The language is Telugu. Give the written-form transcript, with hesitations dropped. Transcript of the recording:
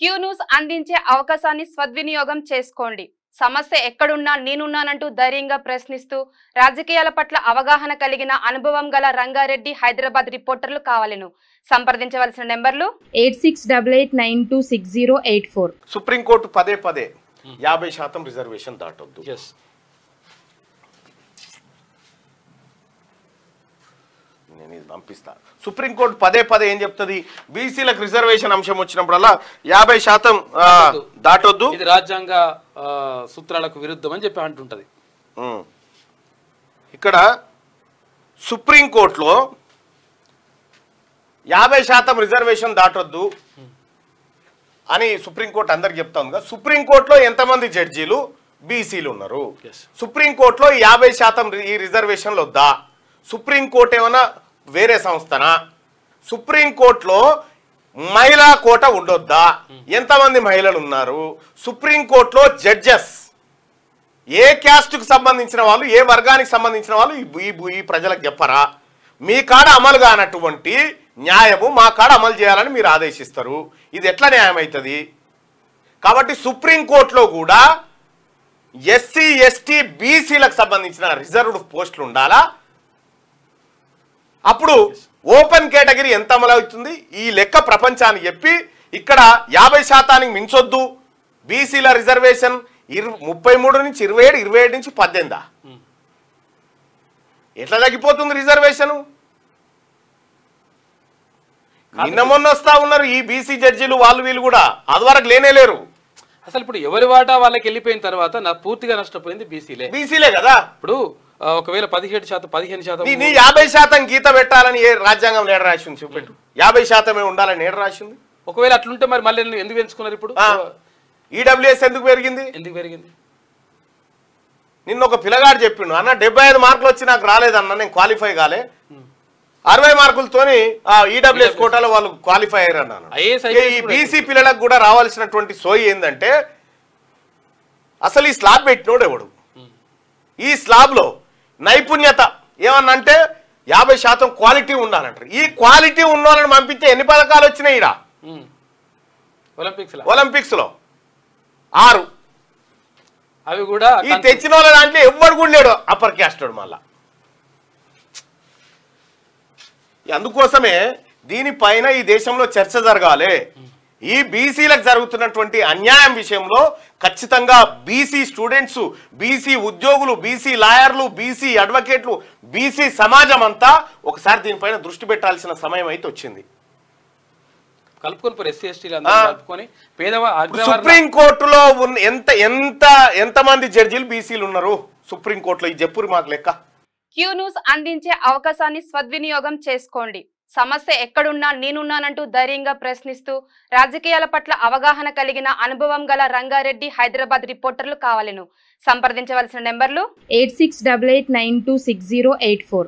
క్యూ న్యూస్ అందించే అవకాశాన్ని సద్వినియోగం చేసుకోండి. సమస్య ఎక్కడున్నా నేనున్నానంటూ ధైర్యంగా ప్రశ్నిస్తూ రాజకీయాల పట్ల అవగాహన కలిగిన అనుభవం గల రంగారెడ్డి హైదరాబాద్ రిపోర్టర్లు కావాలను సంప్రదించవలసిన నెంబర్లు 8688960884. సుప్రీంకోర్టు పదే 50% రిజర్వేషన్ దాటొద్దు. నేను ఇది పంపిస్తా. సుప్రీంకోర్టు పదే ఏం చెప్తుంది? బీసీలకు రిజర్వేషన్ అంశం వచ్చినప్పుడల్లా 50% దాటొద్దు, ఇది రాజ్యాంగ సూత్రాలకు విరుద్ధం అని చెప్పి అంటుంటది. ఇక్కడ సుప్రీంకోర్టులో 50% రిజర్వేషన్ దాటొద్దు అని సుప్రీంకోర్టు అందరికి చెప్తా ఉంది. సుప్రీంకోర్టులో ఎంతమంది జడ్జీలు బీసీలు ఉన్నారు? సుప్రీంకోర్టులో 50% ఈ రిజర్వేషన్లు వద్దా? సుప్రీంకోర్టు ఏమైనా వేరే సంస్థనా? సుప్రీంకోర్టులో మహిళా కోట ఉండొద్దా? ఎంతమంది మహిళలు ఉన్నారు? సుప్రీంకోర్టులో జడ్జెస్ ఏ క్యాస్ట్కు సంబంధించిన వాళ్ళు, ఏ వర్గానికి సంబంధించిన వాళ్ళు ఈ ప్రజలకు చెప్పరా? మీ కాడ అమలు కానటువంటి న్యాయము మా కాడ అమలు చేయాలని మీరు ఆదేశిస్తారు. ఇది ఎట్లా న్యాయం అవుతుంది? కాబట్టి సుప్రీంకోర్టులో కూడా ఎస్సీ ఎస్టీ బీసీలకు సంబంధించిన రిజర్వ్డ్ పోస్టులు ఉండాలా? అప్పుడు ఓపెన్ కేటగిరీ ఎంత అమలు అవుతుంది ఈ లెక్క ప్రపంచానికి చెప్పి ఇక్కడ 50% మించొద్దు బీసీల రిజర్వేషన్ 33 నుంచి 27, 27 నుంచి 18. ఎట్లా తగ్గిపోతుంది రిజర్వేషన్? నిన్న మొన్న వస్తా ఉన్నారు ఈ బీసీ జడ్జీలు, వాళ్ళు వీళ్ళు కూడా అది వరకు లేనేలేరు. అసలు ఇప్పుడు ఎవరి వాటా వాళ్ళకి వెళ్ళిపోయిన తర్వాత పూర్తిగా నష్టపోయింది బీసీలే కదా. ఇప్పుడు ఒకవేళ 17%, 15% నీ 50% గీత పెట్టాలని ఏ రాజ్యాంగం ఏడ రాసింది? చూపెట్టు. 50% ఉండాలని ఏడ రాసింది? ఒకవేళ అట్లుంటే మరి మళ్ళీ ఎందుకు పెంచుకున్నారు? ఇప్పుడు ఈడబ్ల్యూఎస్ ఎందుకు పెరిగింది? నిన్న ఒక పిల్లగాడు చెప్పిండు, అన్న 75 మార్కులు వచ్చి నాకు రాలేదన్న, నేను క్వాలిఫై కాలే, 60 మార్కులతోని ఈడబ్ల్యూఎస్ కోటాలో వాళ్ళు క్వాలిఫై అయ్యారు అన్నాను. ఈ బీసీ పిల్లలకు కూడా రావాల్సినటువంటి సోయి ఏంటంటే అసలు ఈ స్లాబ్ పెట్టినోడు ఎవడు? ఈ స్లాబ్ లో నైపుణ్యత ఏమన్నంటే 50% క్వాలిటీ ఉండాలంటారు. ఈ క్వాలిటీ ఉన్నోళ్ళని పంపించే ఎన్ని పథకాలు వచ్చినాయి ఈడ? ఒలింపిక్స్ లో 6. అవి కూడా ఈ తెచ్చిన వాళ్ళ దాంట్లో ఎవ్వడు కూడా లేడు అప్పర్ క్యాస్ట్. మళ్ళా అందుకోసమే దీనిపైన ఈ దేశంలో చర్చ జరగాలి. ఈ బీసీలకు జరుగుతున్నటువంటి అన్యాయం విషయంలో ఖచ్చితంగా బీసీ స్టూడెంట్స్, బీసీ ఉద్యోగులు, బీసీ లాయర్లు, బీసీ అడ్వకేట్లు, బీసీ సమాజం అంతా ఒకసారి దీనిపైన దృష్టి పెట్టాల్సిన సమయం అయితే వచ్చింది. సుప్రీంకోర్టులో ఎంతమంది జడ్జీలు బీసీలు ఉన్నారు సుప్రీంకోర్టులో? ఈ చెప్పురు మాకు లెక్క. క్యూ న్యూస్ అందించే అవకాశాన్ని సద్వినియోగం చేసుకోండి. సమస్య ఎక్కడున్నా నేనున్నానంటూ ధైర్యంగా ప్రశ్నిస్తూ రాజకీయాల పట్ల అవగాహన కలిగిన అనుభవం గల రంగారెడ్డి హైదరాబాద్ రిపోర్టర్లు కావాలను సంప్రదించవలసిన నెంబర్లు 8688926084.